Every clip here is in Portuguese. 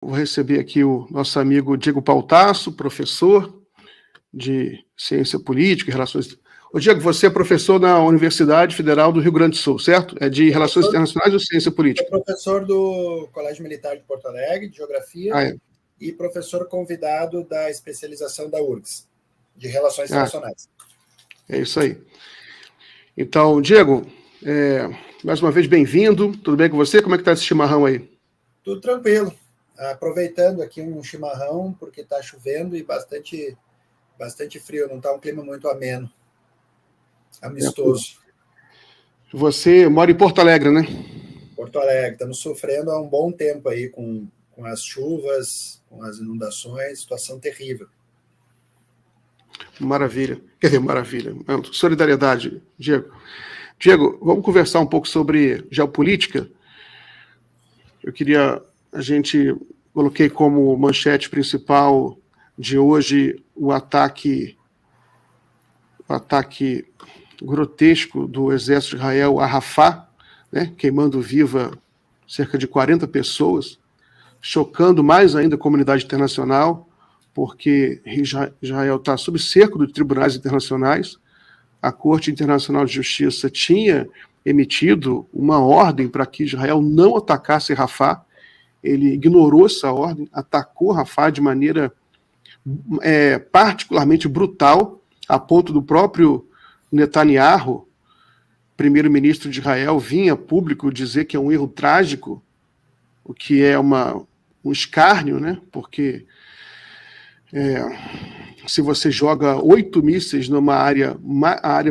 Vou receber aqui o nosso amigo Diego Pautasso, professor de Ciência Política e Relações... Ô, Diego, você é professor na Universidade Federal do Rio Grande do Sul, certo? É de Relações Internacionais ou Ciência Política? Sou professor do Colégio Militar de Porto Alegre, de Geografia, e professor convidado da especialização da URGS, de Relações Internacionais. É isso aí. Então, Diego, mais uma vez bem-vindo. Tudo bem com você? Como é que está esse chimarrão aí? Tudo tranquilo. Aproveitando aqui um chimarrão, porque está chovendo e bastante frio, não está um clima muito ameno, amistoso. Você mora em Porto Alegre, né? Porto Alegre, estamos sofrendo há um bom tempo aí com as chuvas, com as inundações, situação terrível. Maravilha. Quer dizer, maravilha. Solidariedade, Diego. Diego, vamos conversar um pouco sobre geopolítica. Coloquei como manchete principal de hoje o ataque grotesco do exército de Israel a Rafah, né, queimando viva cerca de 40 pessoas, chocando mais ainda a comunidade internacional, porque Israel está sob cerco de tribunais internacionais. A Corte Internacional de Justiça tinha emitido uma ordem para que Israel não atacasse Rafah. Ele ignorou essa ordem, atacou Rafah de maneira particularmente brutal, a ponto do próprio Netanyahu, primeiro-ministro de Israel, vir a público dizer que é um erro trágico, o que é um escárnio, né? Porque se você joga 8 mísseis numa área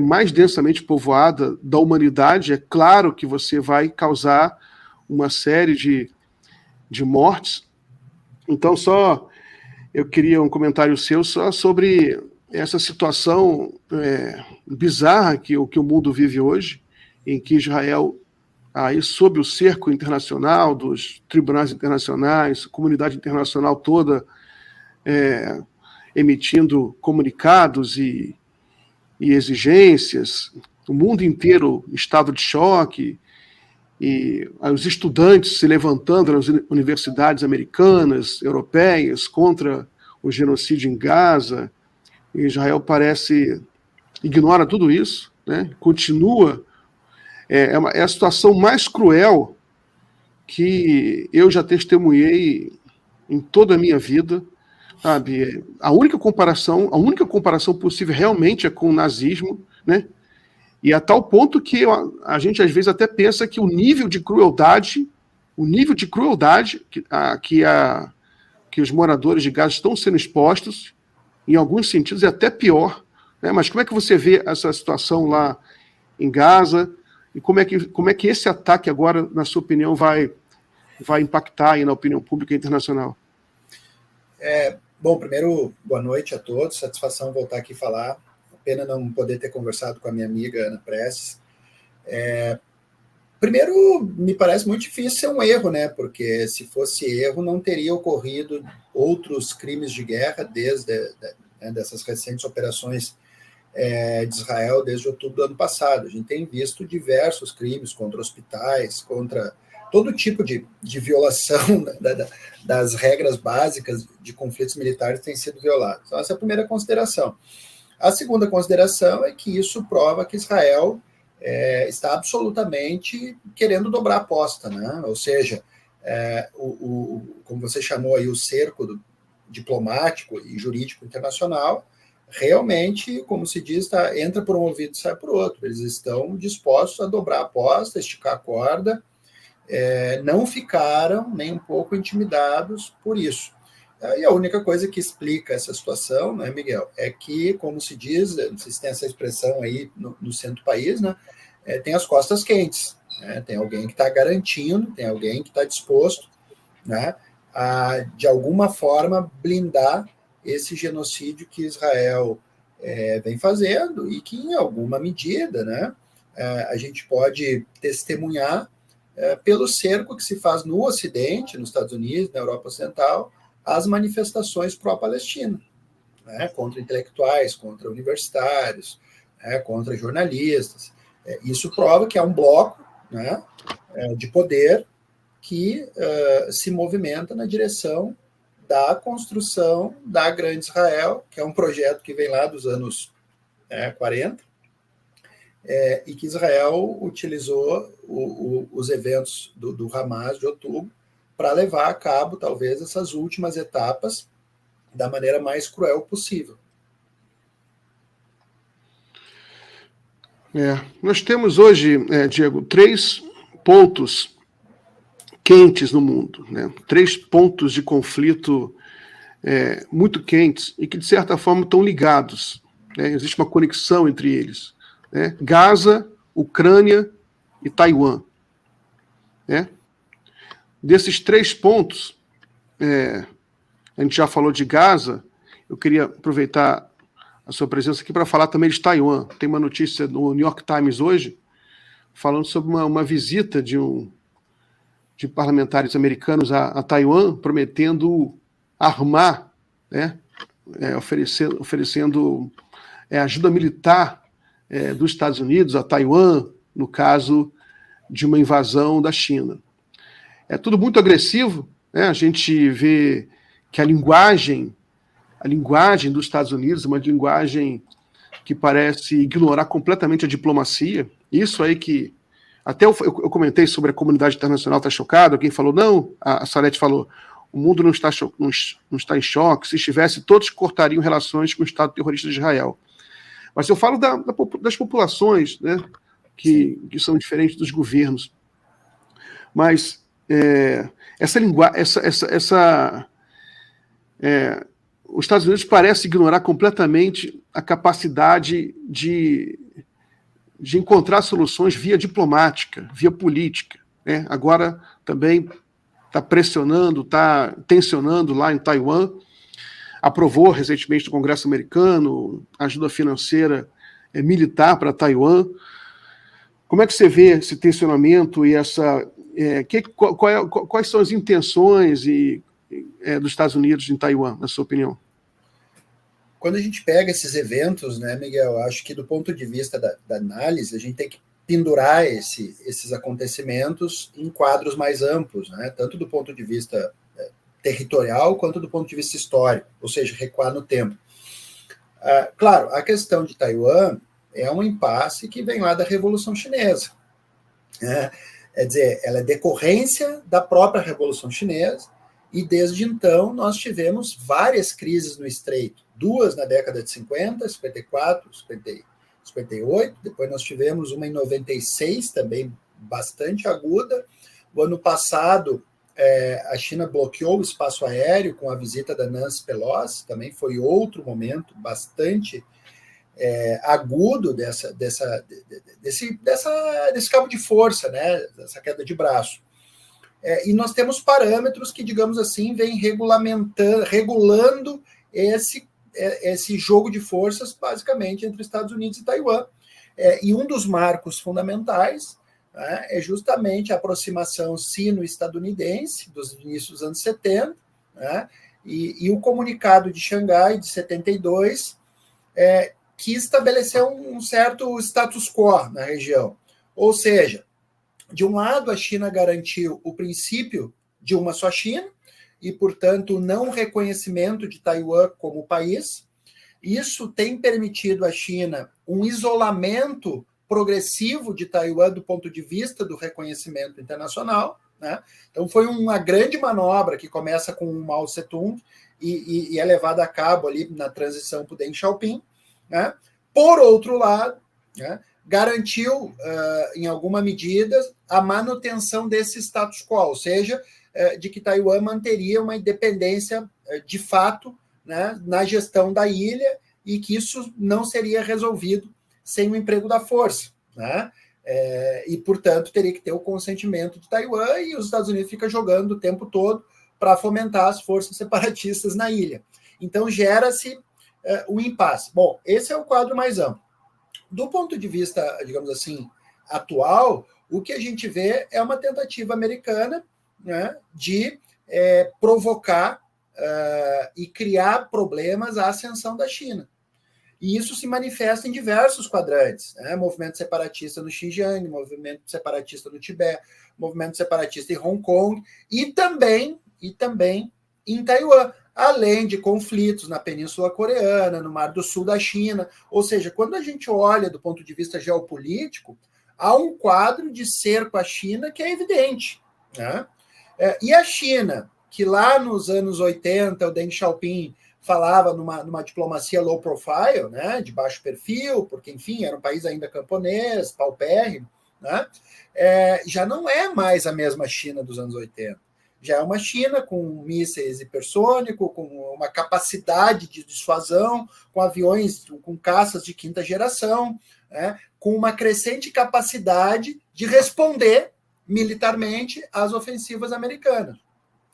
mais densamente povoada da humanidade, é claro que você vai causar uma série de mortes. Então, eu queria um comentário seu só sobre essa situação bizarra que o mundo vive hoje, em que Israel, aí sob o cerco internacional, dos tribunais internacionais, comunidade internacional toda, emitindo comunicados e exigências, o mundo inteiro em estado de choque, e os estudantes se levantando nas universidades americanas, europeias, contra o genocídio em Gaza. E Israel ignora tudo isso, né? Continua. É a situação mais cruel que eu já testemunhei em toda a minha vida, sabe? A única comparação possível realmente é com o nazismo, né? E a tal ponto que a gente às vezes até pensa que o nível de crueldade que os moradores de Gaza estão sendo expostos, em alguns sentidos, é até pior, né? Mas como é que você vê essa situação lá em Gaza? E como é que esse ataque agora, na sua opinião, vai impactar aí na opinião pública internacional? Bom, primeiro, boa noite a todos, satisfação voltar aqui falar. Pena não poder ter conversado com a minha amiga Ana Prestes. Primeiro, me parece muito difícil ser um erro, né? Porque se fosse erro, não teria ocorrido outros crimes de guerra dessas recentes operações de Israel desde outubro do ano passado. A gente tem visto diversos crimes contra hospitais, contra todo tipo de violação das regras básicas de conflitos militares tem sido violado. Então, essa é a primeira consideração. A segunda consideração é que isso prova que Israel está absolutamente querendo dobrar a aposta, né? Ou seja, como você chamou aí, o cerco diplomático e jurídico internacional, realmente, como se diz, entra por um ouvido e sai por outro. Eles estão dispostos a dobrar a aposta, esticar a corda, não ficaram nem um pouco intimidados por isso. E a única coisa que explica essa situação, né, Miguel, é que, como se diz, não sei se tem essa expressão aí no centro do país, né, tem as costas quentes, né, tem alguém que está garantindo, tem alguém que está disposto, né, a, de alguma forma, blindar esse genocídio que Israel vem fazendo e que, em alguma medida, né, a gente pode testemunhar pelo cerco que se faz no Ocidente, nos Estados Unidos, na Europa Ocidental, as manifestações pró-Palestina, né, contra intelectuais, contra universitários, contra jornalistas. Isso prova que há um bloco, né, de poder que se movimenta na direção da construção da Grande Israel, que é um projeto que vem lá dos anos 40, e que Israel utilizou os eventos do Hamas de outubro para levar a cabo, talvez, essas últimas etapas da maneira mais cruel possível. Nós temos hoje, Diego, 3 pontos quentes no mundo, né? 3 pontos de conflito muito quentes e que, de certa forma, estão ligados, né? Existe uma conexão entre eles, né? Gaza, Ucrânia e Taiwan, né? Desses 3 pontos, a gente já falou de Gaza, eu queria aproveitar a sua presença aqui para falar também de Taiwan. Tem uma notícia no New York Times hoje falando sobre uma visita de parlamentares americanos a Taiwan, prometendo armar, né, oferecendo ajuda militar dos Estados Unidos a Taiwan, no caso de uma invasão da China. É tudo muito agressivo, né? A gente vê que a linguagem dos Estados Unidos é uma linguagem que parece ignorar completamente a diplomacia. Isso aí que até eu comentei sobre a comunidade internacional está chocada, alguém falou, não, a Salete falou, o mundo não está em choque, se estivesse, todos cortariam relações com o Estado terrorista de Israel. Mas eu falo das populações, né, que são diferentes dos governos. Mas essa linguagem, os Estados Unidos parecem ignorar completamente a capacidade de encontrar soluções via diplomática, via política, né? Agora também está pressionando, está tensionando lá em Taiwan, aprovou recentemente no Congresso americano ajuda financeira militar para Taiwan. Como é que você vê esse tensionamento e quais são as intenções dos Estados Unidos em Taiwan, na sua opinião? Quando a gente pega esses eventos, né, Miguel, acho que do ponto de vista da análise, a gente tem que pendurar esses acontecimentos em quadros mais amplos, né, tanto do ponto de vista territorial quanto do ponto de vista histórico, ou seja, recuar no tempo. Claro, a questão de Taiwan é um impasse que vem lá da Revolução Chinesa. Né? Quer dizer, ela é decorrência da própria Revolução Chinesa, e desde então nós tivemos várias crises no Estreito, 2 na década de 50, 54, 58, depois nós tivemos uma em 96, também bastante aguda. O ano passado, a China bloqueou o espaço aéreo com a visita da Nancy Pelosi, também foi outro momento bastante agudo desse cabo de força, né, dessa queda de braço. E nós temos parâmetros que, digamos assim, vêm regulando esse jogo de forças, basicamente, entre Estados Unidos e Taiwan. E um dos marcos fundamentais, né, é justamente a aproximação sino-estadunidense dos inícios dos anos 70, né, e o comunicado de Xangai, de 72, que estabeleceu um certo status quo na região. Ou seja, de um lado, a China garantiu o princípio de uma só China e, portanto, o não reconhecimento de Taiwan como país. Isso tem permitido à China um isolamento progressivo de Taiwan do ponto de vista do reconhecimento internacional. Né? Então, foi uma grande manobra que começa com o Mao Tse-tung e é levada a cabo ali na transição para o Deng Xiaoping. Né? Por outro lado, né, garantiu, em alguma medida, a manutenção desse status quo, ou seja, de que Taiwan manteria uma independência de fato, né, na gestão da ilha e que isso não seria resolvido sem o emprego da força. Né? E, portanto, teria que ter o consentimento de Taiwan e os Estados Unidos ficam jogando o tempo todo para fomentar as forças separatistas na ilha. Então, gera-se o impasse. Bom, esse é o quadro mais amplo. Do ponto de vista, digamos assim, atual, o que a gente vê é uma tentativa americana, né, de provocar e criar problemas à ascensão da China. E isso se manifesta em diversos quadrantes, né? Movimento separatista no Xinjiang, movimento separatista no Tibete, movimento separatista em Hong Kong e também em Taiwan, além de conflitos na Península Coreana, no Mar do Sul da China. Ou seja, quando a gente olha do ponto de vista geopolítico, há um quadro de cerco à China que é evidente, né? E a China, que lá nos anos 80, o Deng Xiaoping falava numa diplomacia low profile, né, de baixo perfil, porque, enfim, era um país ainda camponês, paupérrimo, né, já não é mais a mesma China dos anos 80. Já é uma China com mísseis hipersônicos, com uma capacidade de dissuasão, com aviões, com caças de quinta geração, né, com uma crescente capacidade de responder militarmente às ofensivas americanas.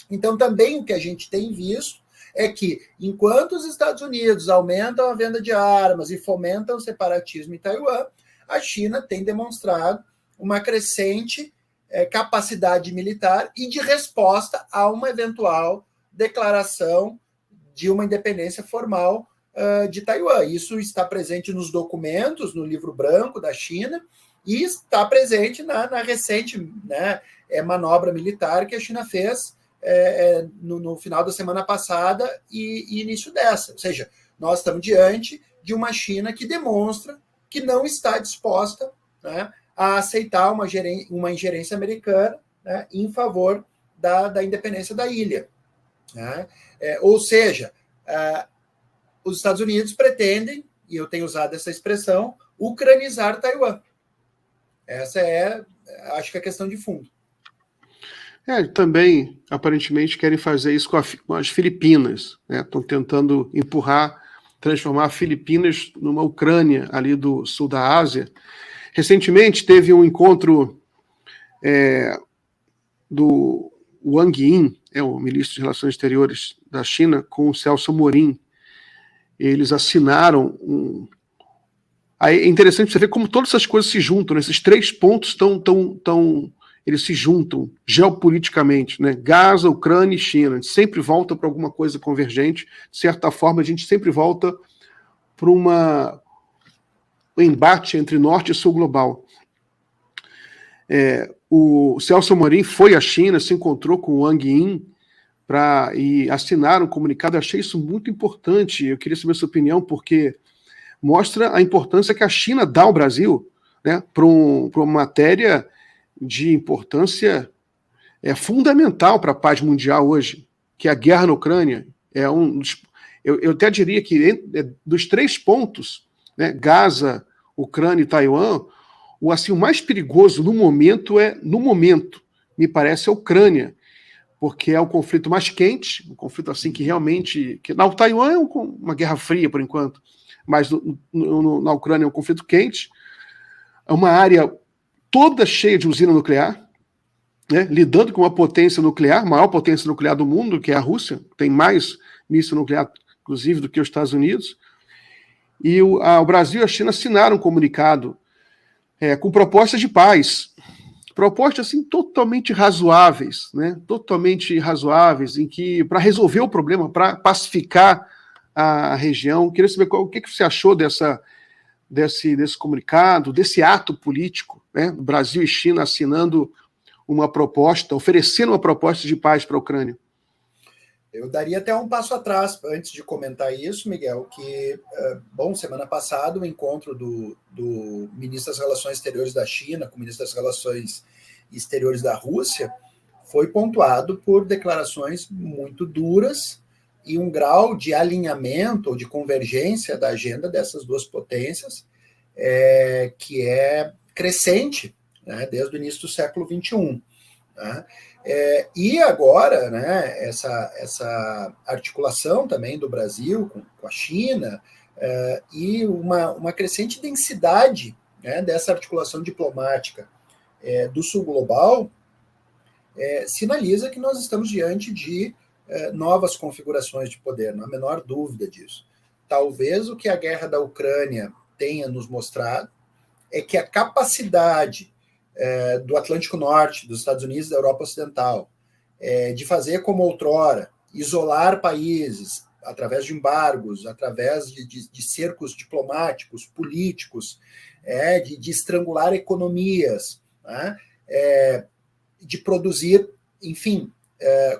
Então, também o que a gente tem visto é que, enquanto os Estados Unidos aumentam a venda de armas e fomentam o separatismo em Taiwan, a China tem demonstrado uma crescente capacidade militar e de resposta a uma eventual declaração de uma independência formal de Taiwan. Isso está presente nos documentos, no livro branco da China, e está presente na recente, né, manobra militar que a China fez no final da semana passada e início dessa. Ou seja, nós estamos diante de uma China que demonstra que não está disposta, né, a aceitar uma ingerência americana, né, em favor da independência da ilha. Né? Ou seja, os Estados Unidos pretendem, e eu tenho usado essa expressão, ucranizar Taiwan. Essa acho que é a questão de fundo. Também, aparentemente, querem fazer isso com as Filipinas. Estão tentando transformar Filipinas numa Ucrânia ali do sul da Ásia. Recentemente teve um encontro do Wang Yi, o ministro de Relações Exteriores da China, com o Celso Amorim. Eles assinaram Aí é interessante você ver como todas essas coisas se juntam, né? Esses 3 pontos eles se juntam geopoliticamente, né? Gaza, Ucrânia e China. A gente sempre volta para alguma coisa convergente. De certa forma, a gente sempre volta para um embate entre norte e sul global. O Celso Amorim foi à China, se encontrou com o Wang Yi e assinaram um comunicado. Eu achei isso muito importante. Eu queria saber a sua opinião, porque mostra a importância que a China dá ao Brasil, né, para uma matéria de importância fundamental para a paz mundial hoje, que é a guerra na Ucrânia. Eu até diria que dos 3 pontos, né, Gaza, Ucrânia e Taiwan, o mais perigoso no momento, me parece, a Ucrânia, porque é o conflito mais quente, um conflito assim que realmente... Na Taiwan é uma guerra fria, por enquanto, mas na Ucrânia é um conflito quente, é uma área toda cheia de usina nuclear, né, lidando com uma potência nuclear, maior potência nuclear do mundo, que é a Rússia, tem mais míssil nuclear, inclusive, do que os Estados Unidos, e o Brasil e a China assinaram um comunicado com propostas de paz, propostas assim, totalmente razoáveis, né, em que, para resolver o problema, para pacificar a região. Queria saber o que você achou desse comunicado, desse ato político, né? Brasil e China assinando uma proposta, oferecendo uma proposta de paz para a Ucrânia. Eu daria até um passo atrás antes de comentar isso, Miguel, que, semana passada, o encontro do ministro das Relações Exteriores da China com o ministro das Relações Exteriores da Rússia foi pontuado por declarações muito duras e um grau de alinhamento ou de convergência da agenda dessas 2 potências que é crescente, né, desde o início do século XXI. Né? E agora, né, essa articulação também do Brasil com a China e uma crescente densidade, né, dessa articulação diplomática do sul global sinaliza que nós estamos diante de novas configurações de poder, não há a menor dúvida disso. Talvez o que a guerra da Ucrânia tenha nos mostrado é que a capacidade do Atlântico Norte, dos Estados Unidos e da Europa Ocidental, de fazer como outrora, isolar países, através de embargos, através de cercos diplomáticos, políticos, de estrangular economias, né? De produzir, enfim,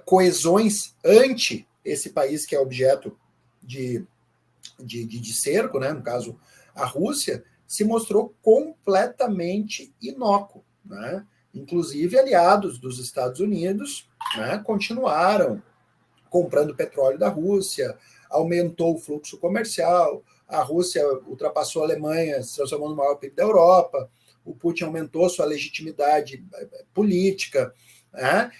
coesões ante esse país que é objeto de cerco, né? No caso, a Rússia, se mostrou completamente inócuo, né? Inclusive, aliados dos Estados Unidos, né, continuaram comprando petróleo da Rússia, aumentou o fluxo comercial, a Rússia ultrapassou a Alemanha, se transformou no maior PIB da Europa, o Putin aumentou sua legitimidade política, né?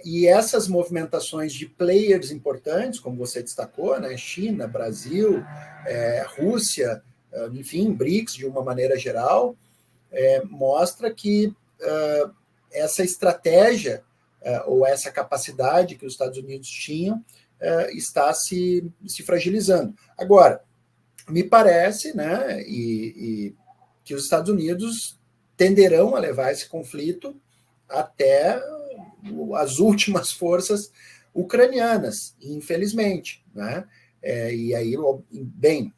E essas movimentações de players importantes, como você destacou, né, China, Brasil, Rússia, enfim, BRICS de uma maneira geral, mostra que essa estratégia ou essa capacidade que os Estados Unidos tinham está se fragilizando. Agora, me parece, né, que os Estados Unidos tenderão a levar esse conflito até as últimas forças ucranianas, infelizmente, né? E aí, bem,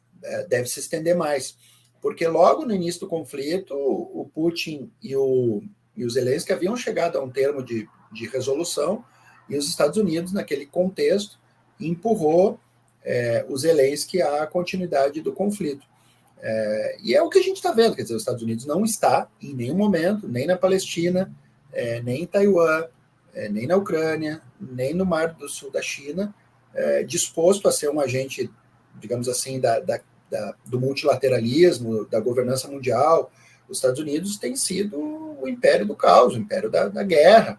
deve se estender mais, porque logo no início do conflito, o Putin e o Zelensky haviam chegado a um termo de resolução, e os Estados Unidos, naquele contexto, empurrou o Zelensky à continuidade do conflito. E é o que a gente está vendo, quer dizer, os Estados Unidos não está, em nenhum momento, nem na Palestina, nem em Taiwan, nem na Ucrânia, nem no Mar do Sul da China, disposto a ser um agente, digamos assim, do multilateralismo, da governança mundial. Os Estados Unidos têm sido o império do caos, o império da guerra.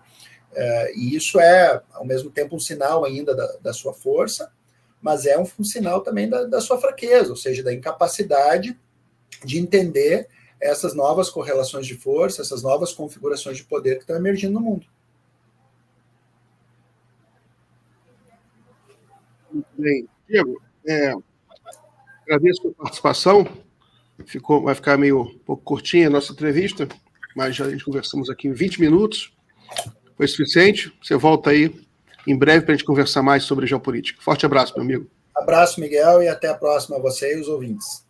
E isso é, ao mesmo tempo, um sinal ainda da sua força, mas é um sinal também da sua fraqueza, ou seja, da incapacidade de entender essas novas correlações de força, essas novas configurações de poder que estão emergindo no mundo. Muito bem. Diego, agradeço a sua participação. Vai ficar um pouco curtinha a nossa entrevista, mas já conversamos aqui em 20 minutos. Foi suficiente. Você volta aí em breve para a gente conversar mais sobre geopolítica. Forte abraço, meu amigo. Abraço, Miguel, e até a próxima a você e os ouvintes.